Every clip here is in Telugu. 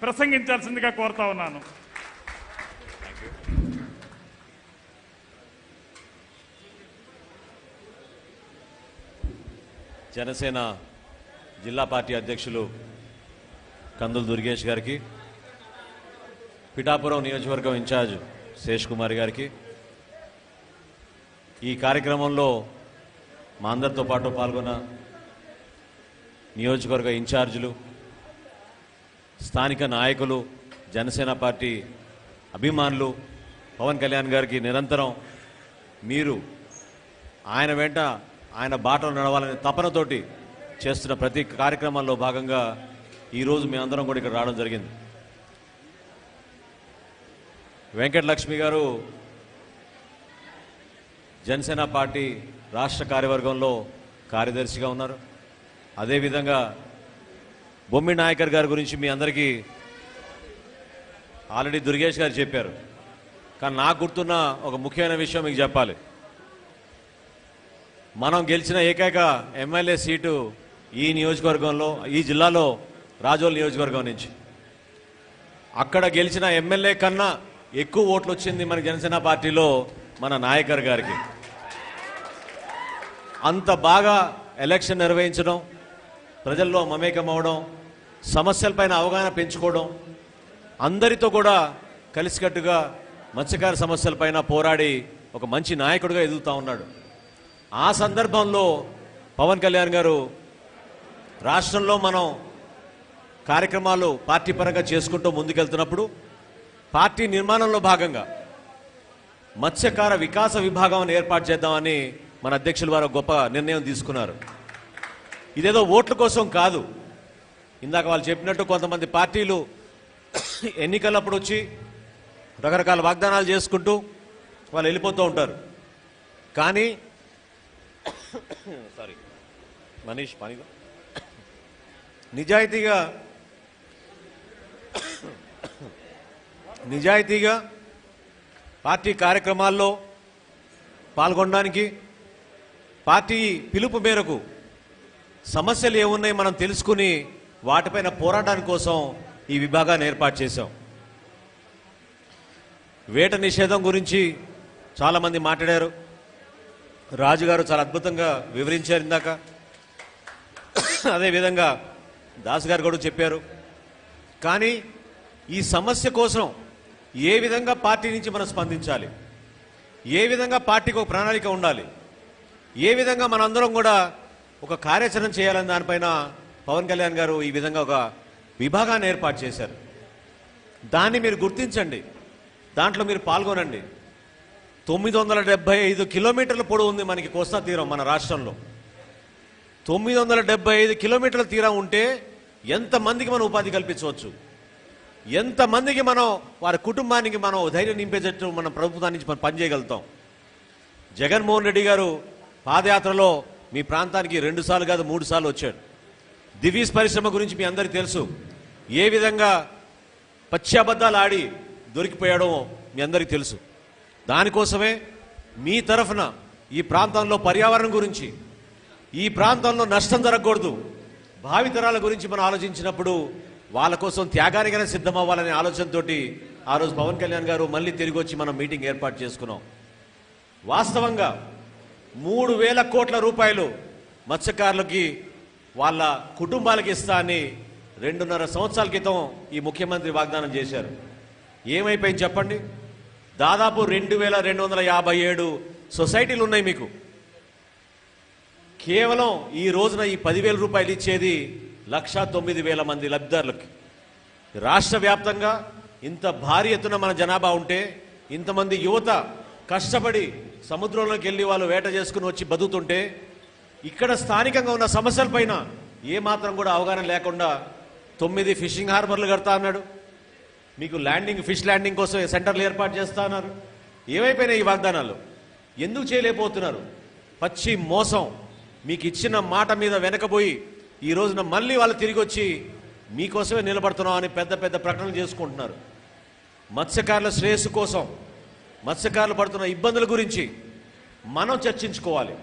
ప్రసంగించాల్సిందిగా కోరుతా ఉన్నాను. జనసేన జిల్లా పార్టీ అధ్యక్షులు కందుల దుర్గేష్ గారికి, పిఠాపురం నియోజకవర్గం ఇన్ఛార్జ్ శేష్ కుమార్ గారికి, ఈ కార్యక్రమంలో మా అందరితో పాటు పాల్గొన్న నియోజకవర్గ ఇన్ఛార్జీలు, స్థానిక నాయకులు, జనసేన పార్టీ అభిమానులు, పవన్ కళ్యాణ్ గారికి నిరంతరం మీరు ఆయన వెంట ఆయన బాటలో నడవాలనే తపనతోటి చేస్తున్న ప్రతి కార్యక్రమాల్లో భాగంగా ఈరోజు మేమందరం కూడా ఇక్కడ రావడం జరిగింది. వెంకటలక్ష్మి గారు జనసేన పార్టీ రాష్ట్ర కార్యవర్గంలో కార్యదర్శిగా ఉన్నారు. అదేవిధంగా బొమ్మి నాయకర్ గారి గురించి మీ అందరికీ ఆల్రెడీ దుర్గేష్ గారు చెప్పారు. కానీ నాకు గుర్తున్న ఒక ముఖ్యమైన విషయం మీకు చెప్పాలి. మనం గెలిచిన ఏకైక ఎమ్మెల్యే సీటు ఈ నియోజకవర్గంలో, ఈ జిల్లాలో రాజోల్ నియోజకవర్గం నుంచి. అక్కడ గెలిచిన ఎమ్మెల్యే కన్నా ఎక్కువ ఓట్లు వచ్చింది మన జనసేన పార్టీలో మన నాయకర్ గారికి. అంత బాగా ఎలక్షన్ నిర్వహించడం, ప్రజల్లో మమేకం అవడం, సమస్యలపైన అవగాహన పెంచుకోవడం, అందరితో కూడా కలిసికట్టుగా మత్స్యకార సమస్యలపైన పోరాడి ఒక మంచి నాయకుడిగా ఎదుగుతూ ఉన్నాడు. ఆ సందర్భంలో పవన్ కళ్యాణ్ గారు రాష్ట్రంలో మనం కార్యక్రమాలు పార్టీ పరంగా చేసుకుంటూ ముందుకెళ్తున్నప్పుడు పార్టీ నిర్మాణంలో భాగంగా మత్స్యకార వికాస విభాగం ఏర్పాటు చేద్దామని మన అధ్యక్షుల వారు గొప్ప నిర్ణయం తీసుకున్నారు. ఇదేదో ఓట్ల కోసం కాదు. ఇందాక వాళ్ళు చెప్పినట్టు కొంతమంది పార్టీలు ఎన్నికలప్పుడు వచ్చి రకరకాల వాగ్దానాలు చేసుకుంటూ వాళ్ళు వెళ్ళిపోతూ ఉంటారు. కానీ మనీష్ పనిగా నిజాయితీగా పార్టీ కార్యక్రమాల్లో పాల్గొనడానికి, పార్టీ పిలుపు మేరకు సమస్యలు ఏమున్నాయి మనం తెలుసుకుని వాటిపైన పోరాటాని కోసం ఈ విభాగాన్ని ఏర్పాటు చేశాం. వేట నిషేధం గురించి చాలామంది మాట్లాడారు. రాజుగారు చాలా అద్భుతంగా వివరించారు ఇందాక. అదేవిధంగా దాస్ గారు కూడా చెప్పారు. కానీ ఈ సమస్య కోసం ఏ విధంగా పార్టీ నుంచి మనం స్పందించాలి, ఏ విధంగా పార్టీకి ఒక ప్రణాళిక ఉండాలి, ఏ విధంగా మనందరం కూడా ఒక కార్యాచరణ చేయాలని దానిపైన పవన్ కళ్యాణ్ గారు ఈ విధంగా ఒక విభాగాన్ని ఏర్పాటు చేశారు. దాన్ని మీరు గుర్తించండి, దాంట్లో మీరు పాల్గొనండి. 975 కిలోమీటర్ల పొడవు ఉంది మనకి కోస్తా తీరం మన రాష్ట్రంలో. 975 కిలోమీటర్ల తీరం ఉంటే ఎంతమందికి మనం ఉపాధి కల్పించవచ్చు, ఎంతమందికి మనం వారి కుటుంబానికి మనం ధైర్యం నింపేటట్టు మన ప్రభుత్వాన్ని నుంచి మనం పనిచేయగలుగుతాం. జగన్మోహన్ రెడ్డి గారు పాదయాత్రలో మీ ప్రాంతానికి 2 సార్లు కాదు 3 సార్లు వచ్చాడు. దివీస్ పరిశ్రమ గురించి మీ అందరికీ తెలుసు. ఏ విధంగా పచ్చాబద్దాలు ఆడి దొరికిపోయాడో మీ అందరికీ తెలుసు. దానికోసమే మీ తరఫున ఈ ప్రాంతంలో పర్యావరణం గురించి, ఈ ప్రాంతంలో నష్టం జరగకూడదు, భావితరాల గురించి మనం ఆలోచించినప్పుడు వాళ్ళ కోసం త్యాగానికైనా సిద్ధమవ్వాలనే ఆలోచనతోటి ఆ రోజు పవన్ కళ్యాణ్ గారు మళ్ళీ తిరిగి వచ్చి మనం మీటింగ్ ఏర్పాటు చేసుకున్నాం. వాస్తవంగా 3,000 కోట్ల రూపాయలు మత్స్యకారులకి వాళ్ళ కుటుంబాలకి ఇస్తా అని 2.5 సంవత్సరాల క్రితం ఈ ముఖ్యమంత్రి వాగ్దానం చేశారు. ఏమైపోయింది చెప్పండి? దాదాపు 2,257 సొసైటీలు ఉన్నాయి మీకు. కేవలం ఈ రోజున ఈ 10,000 రూపాయలు ఇచ్చేది 1,09,000 మంది లబ్ధిదారులకి. రాష్ట్ర వ్యాప్తంగా ఇంత భారీ ఎత్తున మన జనాభా ఉంటే, ఇంతమంది యువత కష్టపడి సముద్రంలోకి వెళ్ళి వాళ్ళు వేట చేసుకుని వచ్చి బతుకుతుంటే, ఇక్కడ స్థానికంగా ఉన్న సమస్యలపైన ఏమాత్రం కూడా అవగాహన లేకుండా 9 ఫిషింగ్ హార్బర్లు కడతా అన్నాడు. మీకు ఫిష్ ల్యాండింగ్ కోసం సెంటర్లు ఏర్పాటు చేస్తా అన్నారు. ఏమైపోయినాయి ఈ వాగ్దానాలు? ఎందుకు చేయలేకపోతున్నారు? పచ్చి మోసం. మీకు ఇచ్చిన మాట మీద వెనకబోయి ఈ రోజున మళ్ళీ వాళ్ళు తిరిగి వచ్చి మీకోసమే నిలబడుతున్నాం అని పెద్ద పెద్ద ప్రకటనలు చేసుకుంటున్నారు. మత్స్యకారుల శ్రేయస్సు కోసం, మత్స్యకారులు పడుతున్న ఇబ్బందుల గురించి మనం చర్చించుకోవాలి.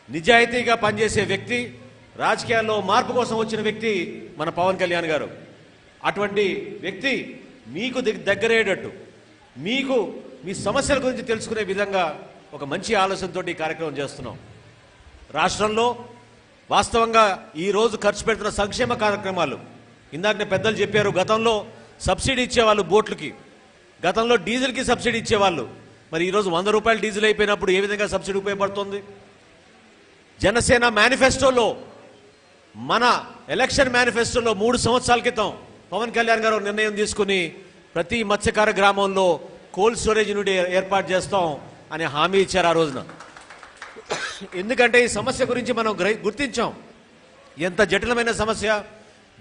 నిజాయితీగా పనిచేసే వ్యక్తి, రాజకీయాల్లో మార్పు కోసం వచ్చిన వ్యక్తి మన పవన్ కళ్యాణ్ గారు. అటువంటి వ్యక్తి మీకు దగ్గరయ్యేటట్టు మీకు మీ సమస్యల గురించి తెలుసుకునే విధంగా ఒక మంచి ఆలోచనతో ఈ కార్యక్రమం చేస్తున్నాం. రాష్ట్రంలో వాస్తవంగా ఈ రోజు ఖర్చు పెడుతున్న సంక్షేమ కార్యక్రమాలు ఇందాక పెద్దలు చెప్పారు. గతంలో సబ్సిడీ ఇచ్చేవాళ్ళు బోట్లకి, గతంలో డీజిల్కి సబ్సిడీ ఇచ్చేవాళ్ళు. మరి ఈరోజు 100 రూపాయలు డీజిల్ అయిపోయినప్పుడు ఏ విధంగా సబ్సిడీ ఉపయోగపడుతుంది? జనసేన మేనిఫెస్టోలో, మన ఎలక్షన్ మేనిఫెస్టోలో 3 సంవత్సరాల క్రితం పవన్ కళ్యాణ్ గారు నిర్ణయం తీసుకుని ప్రతి మత్స్యకార గ్రామంలో కోల్డ్ స్టోరేజ్ యూనిట్ ఏర్పాటు చేస్తాం అని హామీ ఇచ్చారు ఆ రోజున. ఎందుకంటే ఈ సమస్య గురించి మనం గుర్తించాం. ఎంత జటిలమైన సమస్య.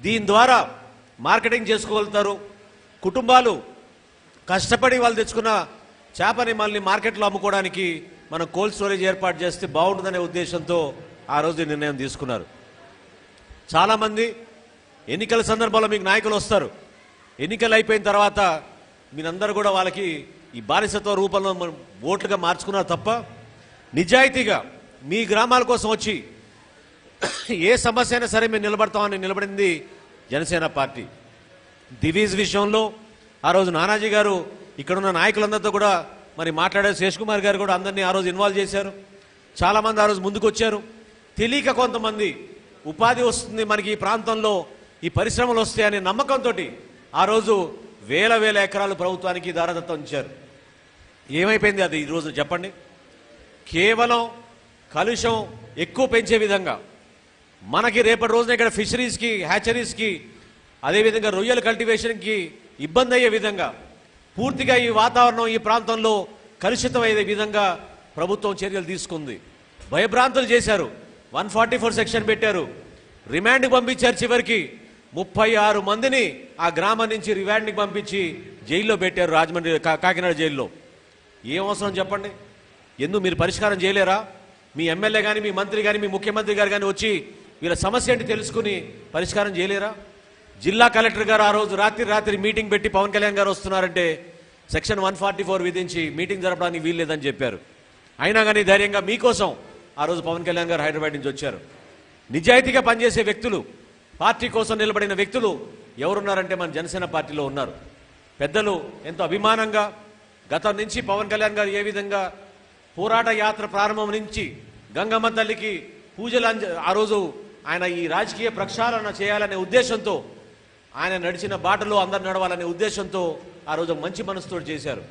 దీని ద్వారా మార్కెటింగ్ చేసుకోగలుగుతారు. కుటుంబాలు కష్టపడి వాళ్ళు తెచ్చుకున్న చేపని మళ్ళీ మార్కెట్లో అమ్ముకోవడానికి మనం కోల్డ్ స్టోరేజ్ ఏర్పాటు చేస్తే బాగుంటుందనే ఉద్దేశంతో ఆ రోజు నిర్ణయం తీసుకున్నారు. చాలామంది ఎన్నికల సందర్భంలో మీకు నాయకులు వస్తారు. ఎన్నికలు అయిపోయిన తర్వాత మీరందరూ కూడా వాళ్ళకి ఈ బానిసత్వ రూపంలో ఓట్లుగా మార్చుకున్నారు తప్ప నిజాయితీగా మీ గ్రామాల కోసం వచ్చి ఏ సమస్య అయినా సరే మేము నిలబడతామని నిలబడింది జనసేన పార్టీ. దివీస్ విషయంలో ఆ రోజు నానాజీ గారు ఇక్కడున్న నాయకులందరితో కూడా మరి మాట్లాడారు. శేషకుమార్ గారు కూడా అందరినీ ఆ రోజు ఇన్వాల్వ్ చేశారు. చాలామంది ఆ రోజు ముందుకు వచ్చారు. తెలియక కొంతమంది ఉపాధి వస్తుంది మనకి ఈ ప్రాంతంలో, ఈ పరిశ్రమలు వస్తాయనే నమ్మకంతో ఆ రోజు వేల ఎకరాలు ప్రభుత్వానికి దారదత్తం ఇచ్చారు. ఏమైపోయింది అది ఈరోజు చెప్పండి? కేవలం కలుషం ఎక్కువ పెంచే విధంగా మనకి రేపటి రోజున ఇక్కడ ఫిషరీస్కి, హ్యాచరీస్కి, అదేవిధంగా రొయ్యల కల్టివేషన్కి ఇబ్బంది అయ్యే విధంగా పూర్తిగా ఈ వాతావరణం ఈ ప్రాంతంలో కలుషితం అయ్యే విధంగా ప్రభుత్వం చర్యలు తీసుకుంది. భయభ్రాంతులు చేశారు. 144 సెక్షన్ పెట్టారు. రిమాండ్కి పంపించారు. చివరికి 36 మందిని ఆ గ్రామం నుంచి రిమాండ్కి పంపించి జైల్లో పెట్టారు. రాజమండ్రి కాకినాడ జైల్లో. ఏం అవసరం చెప్పండి? ఎందుకు మీరు పరిష్కారం చేయలేరా? మీ ఎమ్మెల్యే కానీ, మీ మంత్రి కానీ, మీ ముఖ్యమంత్రి గారు కానీ వచ్చి వీళ్ళ సమస్య ఏంటి తెలుసుకుని పరిష్కారం చేయలేరా? జిల్లా కలెక్టర్ గారు ఆ రోజు రాత్రి మీటింగ్ పెట్టి పవన్ కళ్యాణ్ గారు వస్తున్నారంటే సెక్షన్ 144 విధించి మీటింగ్ జరపడానికి వీల్లేదని చెప్పారు. అయినా కానీ ధైర్యంగా మీకోసం ఆ రోజు పవన్ కళ్యాణ్ గారు హైదరాబాద్ నుంచి వచ్చారు. నిజాయితీగా పనిచేసే వ్యక్తులు, పార్టీ కోసం నిలబడిన వ్యక్తులు ఎవరున్నారంటే మన జనసేన పార్టీలో ఉన్నారు. పెద్దలు ఎంతో అభిమానంగా గతం నుంచి పవన్ కళ్యాణ్ గారు ఏ విధంగా పోరాట యాత్ర ప్రారంభం నుంచి గంగమ్మ తల్లికి పూజలు ఆ రోజు ఆయన ఈ రాజకీయ ప్రక్షాళన చేయాలనే ఉద్దేశంతో, ఆయన నడిచిన బాటలో అందరు నడవాలనే ఉద్దేశంతో ఆ రోజు మంచి మనసుతో చేశారు.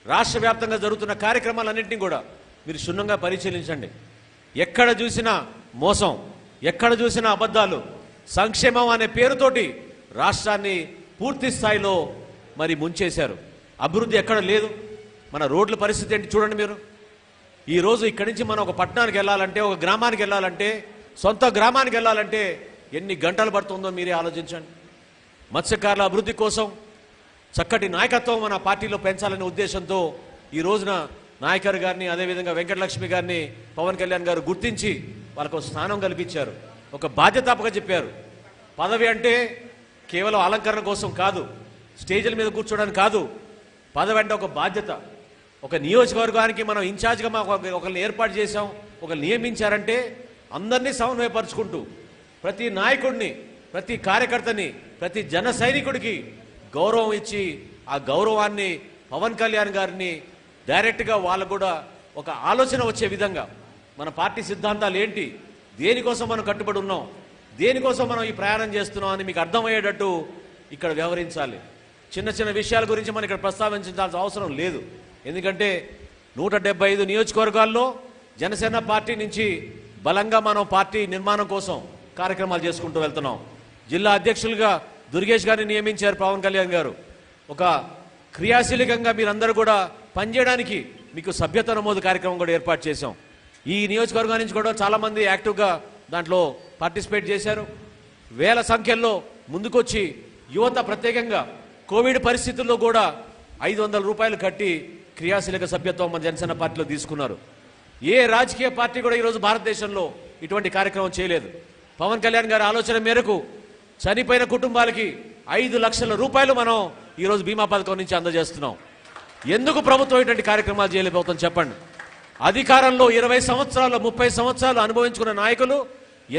రాష్ట్ర వ్యాప్తంగా జరుగుతున్న కార్యక్రమాలన్నింటినీ కూడా మీరు క్షుణ్ణంగా పరిశీలించండి. ఎక్కడ చూసినా మోసం, ఎక్కడ చూసినా అబద్ధాలు, సంక్షేమం అనే పేరుతోటి రాష్ట్రాన్ని పూర్తి స్థాయిలో మరి ముంచేశారు. అభివృద్ధి ఎక్కడ లేదు. మన రోడ్ల పరిస్థితి ఏంటి చూడండి మీరు. ఈరోజు ఇక్కడి నుంచి మనం ఒక పట్టణానికి వెళ్ళాలంటే, ఒక గ్రామానికి వెళ్ళాలంటే, సొంత గ్రామానికి వెళ్ళాలంటే ఎన్ని గంటలు పడుతుందో మీరే ఆలోచించండి. మత్స్యకారుల అభివృద్ధి కోసం చక్కటి నాయకత్వం మన పార్టీలో పెంచాలనే ఉద్దేశంతో ఈ రోజున నాయకర్ గారిని, అదేవిధంగా వెంకటలక్ష్మి గారిని పవన్ కళ్యాణ్ గారు గుర్తించి వాళ్ళకు స్థానం కల్పించారు. ఒక బాధ్యతాపక చెప్పారు. పదవి అంటే కేవలం అలంకరణ కోసం కాదు, స్టేజ్ల మీద కూర్చోడానికి కాదు. పదవి అంటే ఒక బాధ్యత. ఒక నియోజకవర్గానికి మనం ఇన్ఛార్జ్గా ఒకరిని ఏర్పాటు చేశాం, ఒకరిని నియమించారంటే అందరినీ సమన్వయపరుచుకుంటూ ప్రతి నాయకుడిని, ప్రతి కార్యకర్తని, ప్రతి జన సైనికుడికి గౌరవం ఇచ్చి ఆ గౌరవాన్ని పవన్ కళ్యాణ్ గారిని డైరెక్ట్గా వాళ్ళకు కూడా ఒక ఆలోచన వచ్చే విధంగా మన పార్టీ సిద్ధాంతాలు ఏంటి, దేనికోసం మనం కట్టుబడి ఉన్నాం, దేనికోసం మనం ఈ ప్రయాణం చేస్తున్నాం అని మీకు అర్థమయ్యేటట్టు ఇక్కడ వ్యవహరించాలి. చిన్న చిన్న విషయాల గురించి మనం ఇక్కడ ప్రస్తావించాల్సిన అవసరం లేదు. ఎందుకంటే 175 నియోజకవర్గాల్లో జనసేన పార్టీ నుంచి బలంగా మనం పార్టీ నిర్మాణం కోసం కార్యక్రమాలు చేసుకుంటూ వెళ్తున్నాం. జిల్లా అధ్యక్షులుగా దుర్గేష్ గారిని నియమించారు పవన్ కళ్యాణ్ గారు. ఒక క్రియాశీలకంగా మీరందరూ కూడా పనిచేయడానికి మీకు సభ్యత నమోదు కార్యక్రమం కూడా ఏర్పాటు చేశాం. ఈ నియోజకవర్గం నుంచి కూడా చాలామంది యాక్టివ్గా దాంట్లో పార్టిసిపేట్ చేశారు. వేల సంఖ్యల్లో ముందుకొచ్చి యువత ప్రత్యేకంగా కోవిడ్ పరిస్థితుల్లో కూడా 500 రూపాయలు కట్టి క్రియాశీలక సభ్యత్వం మన జనసేన పార్టీలో తీసుకున్నారు. ఏ రాజకీయ పార్టీ కూడా ఈరోజు భారతదేశంలో ఇటువంటి కార్యక్రమం చేయలేదు. పవన్ కళ్యాణ్ గారి ఆలోచన మేరకు చనిపోయిన కుటుంబాలకి 5 లక్షల రూపాయలు మనం ఈరోజు బీమా పథకం నుంచి అందజేస్తున్నాం. ఎందుకు ప్రభుత్వం ఇటువంటి కార్యక్రమాలు చేయలేకపోతుంది చెప్పండి? అధికారంలో 20 సంవత్సరాలు 30 సంవత్సరాలు అనుభవించుకున్న నాయకులు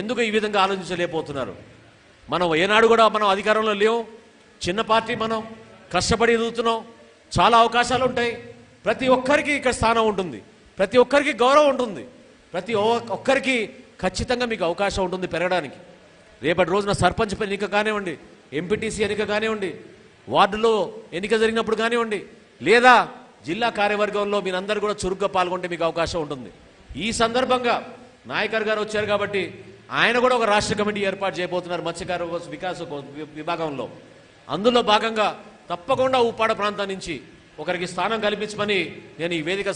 ఎందుకు ఈ విధంగా ఆలోచించలేకపోతున్నారు? మనం ఏనాడు కూడా మనం అధికారంలో లేవు. చిన్న పార్టీ, మనం కష్టపడి ఎదుగుతున్నాం, చాలా అవకాశాలు ఉంటాయి. ప్రతి ఒక్కరికి ఇక్కడ స్థానం ఉంటుంది, ప్రతి ఒక్కరికి గౌరవం ఉంటుంది, ప్రతి ఒక్కరికి ఖచ్చితంగా మీకు అవకాశం ఉంటుంది పెరగడానికి. రేపటి రోజున సర్పంచ్ ఎన్నిక కానివ్వండి, ఎంపీటీసీ ఎన్నిక కానివ్వండి, వార్డులో ఎన్నిక జరిగినప్పుడు కానివ్వండి, లేదా జిల్లా కార్యవర్గంలో మీరందరూ కూడా చురుగ్గా పాల్గొంటే మీకు అవకాశం ఉంటుంది. ఈ సందర్భంగా నాయకర్ గారు వచ్చారు కాబట్టి ఆయన కూడా ఒక రాష్ట్ర కమిటీ ఏర్పాటు చేయబోతున్నారు మత్స్యకార వికాస విభాగంలో. అందులో భాగంగా తప్పకుండా ఉప్పాడ ప్రాంతం నుంచి ఒకరికి స్థానం కల్పించమని నేను ఈ వేదిక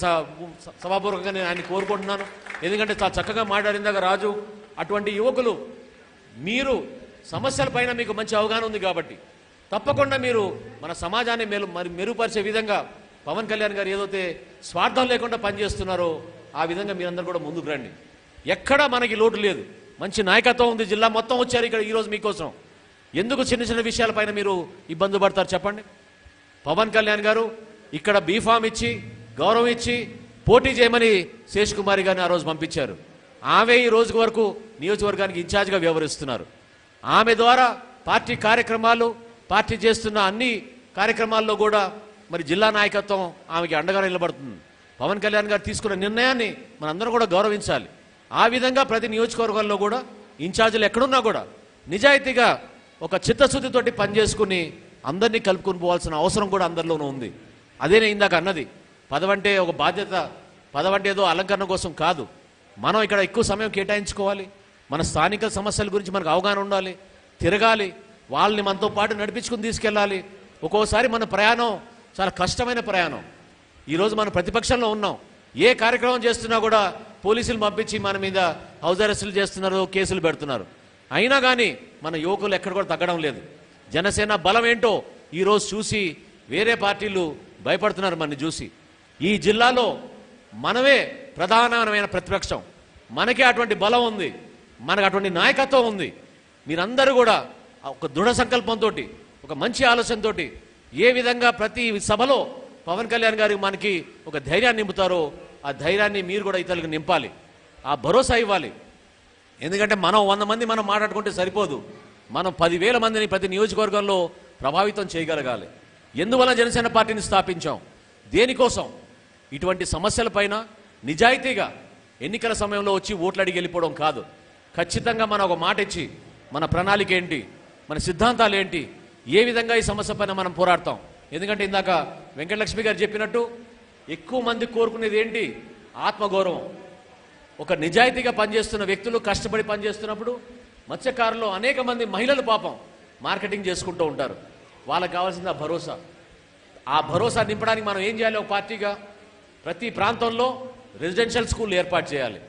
సభాపూర్వకంగా నేను ఆయన కోరుకుంటున్నాను. ఎందుకంటే చాలా చక్కగా మాట్లాడిందాక రాజు, అటువంటి యువకులు మీరు సమస్యలపైన మీకు మంచి అవగాహన ఉంది కాబట్టి తప్పకుండా మీరు మన సమాజాన్ని మెరుగుపరిచే విధంగా పవన్ కళ్యాణ్ గారు ఏదైతే స్వార్థం లేకుండా పనిచేస్తున్నారో ఆ విధంగా మీరందరూ కూడా ముందుకు రండి. ఎక్కడా మనకి లోటు లేదు, మంచి నాయకత్వం ఉంది. జిల్లా మొత్తం వచ్చారు ఇక్కడ ఈరోజు మీకోసం. ఎందుకు చిన్న చిన్న విషయాలపైన మీరు ఇబ్బంది పడతారు చెప్పండి? పవన్ కళ్యాణ్ గారు ఇక్కడ బీఫామ్ ఇచ్చి గౌరవం ఇచ్చి పోటీ చేయమని శేష్ కుమారి గారిని ఆ రోజు పంపించారు. ఆమె ఈ రోజు వరకు నియోజకవర్గానికి ఇన్ఛార్జ్గా వ్యవహరిస్తున్నారు. ఆమె ద్వారా పార్టీ కార్యక్రమాలు, పార్టీ చేస్తున్న అన్ని కార్యక్రమాల్లో కూడా మరి జిల్లా నాయకత్వం ఆమెకి అండగా నిలబడుతుంది. పవన్ కళ్యాణ్ గారు తీసుకున్న నిర్ణయాన్ని మనందరం కూడా గౌరవించాలి. ఆ విధంగా ప్రతి నియోజకవర్గాల్లో కూడా ఇన్ఛార్జీలు ఎక్కడున్నా కూడా నిజాయితీగా ఒక చిత్తశుద్ధితోటి పనిచేసుకుని అందరినీ కలుపుకొని పోవాల్సిన అవసరం కూడా అందరిలోనూ ఉంది. అదే నేను ఇందాక అన్నది, పదవంటే ఒక బాధ్యత, పదవంటే ఏదో అలంకరణ కోసం కాదు. మనం ఇక్కడ ఎక్కువ సమయం కేటాయించుకోవాలి, మన స్థానిక సమస్యల గురించి మనకు అవగాహన ఉండాలి, తిరగాలి, వాళ్ళని మనతో పాటు నడిపించుకుని తీసుకెళ్ళాలి. ఒక్కోసారి మన ప్రయాణం చాలా కష్టమైన ప్రయాణం. ఈరోజు మనం ప్రతిపక్షంలో ఉన్నాం, ఏ కార్యక్రమం చేస్తున్నా కూడా పోలీసులు పంపించి మన మీద హౌస్ అరెస్టులు చేస్తున్నారు, కేసులు పెడుతున్నారు. అయినా కానీ మన యువకులు ఎక్కడ కూడా తగ్గడం లేదు. జనసేన బలం ఏంటో ఈరోజు చూసి వేరే పార్టీలు భయపడుతున్నారు మనని చూసి. ఈ జిల్లాలో మనమే ప్రధానమైన ప్రతిపక్షం, మనకే అటువంటి బలం ఉంది, మనకు అటువంటి నాయకత్వం ఉంది. మీరందరూ కూడా ఒక దృఢ సంకల్పంతో, ఒక మంచి ఆలోచనతో ఏ విధంగా ప్రతి సభలో పవన్ కళ్యాణ్ గారికి మనకి ఒక ధైర్యాన్ని నింపుతారో ఆ ధైర్యాన్ని మీరు కూడా ఇతరులకు నింపాలి, ఆ భరోసా ఇవ్వాలి. ఎందుకంటే మనం 100 మంది మనం మాట్లాడుకుంటే సరిపోదు, మనం 10,000 మందిని ప్రతి నియోజకవర్గంలో ప్రభావితం చేయగలగాలి. ఎందువల్ల జనసేన పార్టీని స్థాపించాం? దేనికోసం? ఇటువంటి సమస్యలపైన నిజాయితీగా ఎన్నికల సమయంలో వచ్చి ఓట్లు అడిగి వెళ్ళిపోవడం కాదు. ఖచ్చితంగా మనం ఒక మాట ఇచ్చి మన ప్రణాళిక ఏంటి, మన సిద్ధాంతాలు ఏంటి, ఏ విధంగా ఈ సమస్య పైన మనం పోరాడతాం. ఎందుకంటే ఇందాక వెంకటలక్ష్మి గారు చెప్పినట్టు ఎక్కువ మంది కోరుకునేది ఏంటి? ఆత్మగౌరవం. ఒక నిజాయితీగా పనిచేస్తున్న వ్యక్తులు కష్టపడి పనిచేస్తున్నప్పుడు మత్స్యకారులు అనేక మంది మహిళలు పాపం మార్కెటింగ్ చేసుకుంటూ ఉంటారు. వాళ్ళకి కావాల్సిన భరోసా, ఆ భరోసా నింపడానికి మనం ఏం చేయాలి? ఒక పార్టీగా ప్రతి ప్రాంతంలో రెసిడెన్షియల్ స్కూల్ ఏర్పాటు చేయాలి.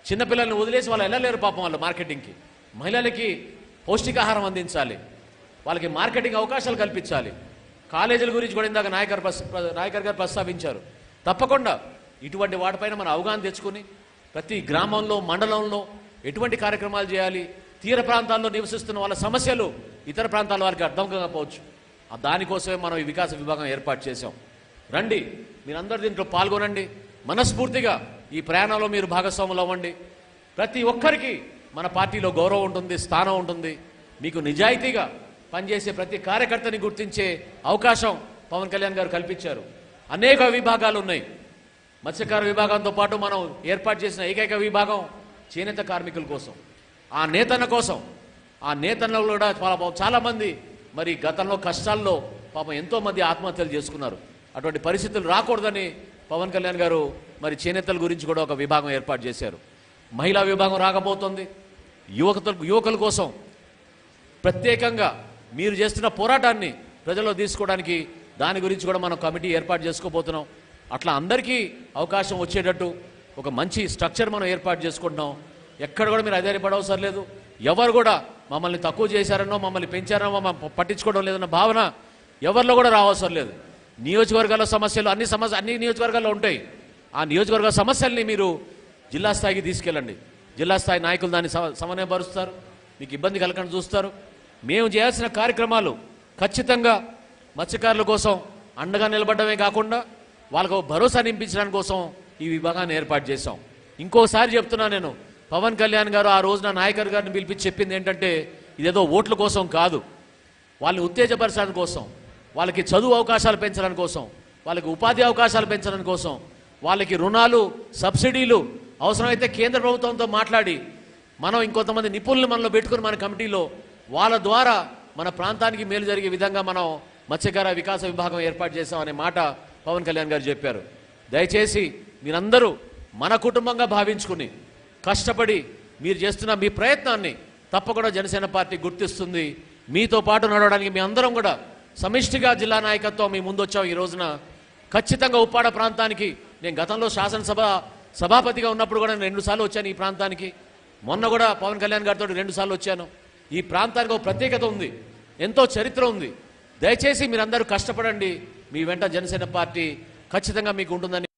చిన్నపిల్లల్ని వదిలేసి వాళ్ళు వెళ్ళలేరు పాపం, వాళ్ళు మార్కెటింగ్కి. మహిళలకి పౌష్టికాహారం అందించాలి, వాళ్ళకి మార్కెటింగ్ అవకాశాలు కల్పించాలి. కాలేజీల గురించి కూడా ఇందాక నాయకర్ గారు ప్రస్తావించారు. తప్పకుండా ఇటువంటి వాటిపైన మన అవగాహన తెచ్చుకొని ప్రతి గ్రామంలో, మండలంలో ఎటువంటి కార్యక్రమాలు చేయాలి, తీర ప్రాంతాల్లో నివసిస్తున్న వాళ్ళ సమస్యలు ఇతర ప్రాంతాల వారికి అర్థం కాకపోవచ్చు, దానికోసమే మనం ఈ వికాస విభాగం ఏర్పాటు చేశాం. రండి, మీరందరూ దీంట్లో పాల్గొనండి, మనస్ఫూర్తిగా ఈ ప్రయాణంలో మీరు భాగస్వాములు అవ్వండి. ప్రతి ఒక్కరికి మన పార్టీలో గౌరవం ఉంటుంది, స్థానం ఉంటుంది. మీకు నిజాయితీగా పనిచేసే ప్రతి కార్యకర్తని గుర్తించే అవకాశం పవన్ కళ్యాణ్ గారు కల్పించారు. అనేక విభాగాలు ఉన్నాయి. మత్స్యకార విభాగంతో పాటు మనం ఏర్పాటు చేసిన ఏకైక విభాగం చేనేత కార్మికుల కోసం, ఆ నేతన్న కోసం. ఆ నేతన్నలు కూడా చాలామంది మరి గతంలో కష్టాల్లో పాపం ఎంతోమంది ఆత్మహత్యలు చేసుకున్నారు. అటువంటి పరిస్థితులు రాకూడదని పవన్ కళ్యాణ్ గారు మరి చేనేతల గురించి కూడా ఒక విభాగం ఏర్పాటు చేశారు. మహిళా విభాగం రాకపోతుంది. యువకుల కోసం ప్రత్యేకంగా మీరు చేస్తున్న పోరాటాన్ని ప్రజల్లో తీసుకోవడానికి దాని గురించి కూడా మనం కమిటీ ఏర్పాటు చేసుకోబోతున్నాం. అట్లా అందరికీ అవకాశం వచ్చేటట్టు ఒక మంచి స్ట్రక్చర్ మనం ఏర్పాటు చేసుకుంటున్నాం. ఎక్కడ కూడా మీరు అధైర్యపడవసరం లేదు. ఎవరు కూడా మమ్మల్ని తక్కువ చేశారనో, మమ్మల్ని పెంచారనో, మమ్మల్ని పట్టించుకోవడం లేదన్న భావన ఎవరిలో కూడా రావసరం లేదు. నియోజకవర్గాల సమస్యలు అన్ని నియోజకవర్గాల్లో ఉంటాయి. ఆ నియోజకవర్గ సమస్యల్ని మీరు జిల్లా స్థాయికి తీసుకెళ్ళండి. జిల్లా స్థాయి నాయకులు దాన్ని సమన్వయపరుస్తారు, మీకు ఇబ్బంది కలగకుండా చూస్తారు. మేము చేయాల్సిన కార్యక్రమాలు ఖచ్చితంగా మత్స్యకారుల కోసం అండగా నిలబడమే కాకుండా వాళ్ళకు భరోసా నింపించడానికి కోసం ఈ విభాగాన్ని ఏర్పాటు చేశాం. ఇంకోసారి చెప్తున్నా, నేను పవన్ కళ్యాణ్ గారు ఆ రోజున నాయకర్ గారిని పిలిపించి చెప్పింది ఏంటంటే, ఇదేదో ఓట్ల కోసం కాదు. వాళ్ళని ఉత్తేజపరచడం కోసం, వాళ్ళకి చదువు అవకాశాలు పెంచడం కోసం, వాళ్ళకి ఉపాధి అవకాశాలు పెంచడం కోసం, వాళ్ళకి రుణాలు, సబ్సిడీలు, అవసరమైతే కేంద్ర ప్రభుత్వంతో మాట్లాడి మనం ఇంకొంతమంది నిపుణులు మనలో పెట్టుకుని మన కమిటీలో వాళ్ళ ద్వారా మన ప్రాంతానికి మేలు జరిగే విధంగా మనం మత్స్యకార వికాస విభాగం ఏర్పాటు చేశాం అనే మాట పవన్ కళ్యాణ్ గారు చెప్పారు. దయచేసి మీరందరూ మన కుటుంబంగా భావించుకుని కష్టపడి మీరు చేస్తున్న మీ ప్రయత్నాన్ని తప్పకుండా జనసేన పార్టీ గుర్తిస్తుంది. మీతో పాటు నడవడానికి మీ అందరం కూడా సమిష్టిగా జిల్లా నాయకత్వం మీ ముందు వచ్చాం. ఈ రోజున ఖచ్చితంగా ఉప్పాడ ప్రాంతానికి నేను గతంలో శాసనసభ సభాపతిగా ఉన్నప్పుడు కూడా నేను 2 సార్లు వచ్చాను ఈ ప్రాంతానికి. మొన్న కూడా పవన్ కళ్యాణ్ గారితో 2 సార్లు వచ్చాను. ఈ ప్రాంతానికి ఒక ప్రత్యేకత ఉంది, ఎంతో చరిత్ర ఉంది. దయచేసి మీరందరూ కష్టపడండి. మీ వెంట జనసేన పార్టీ ఖచ్చితంగా మీకు ఉంటుందని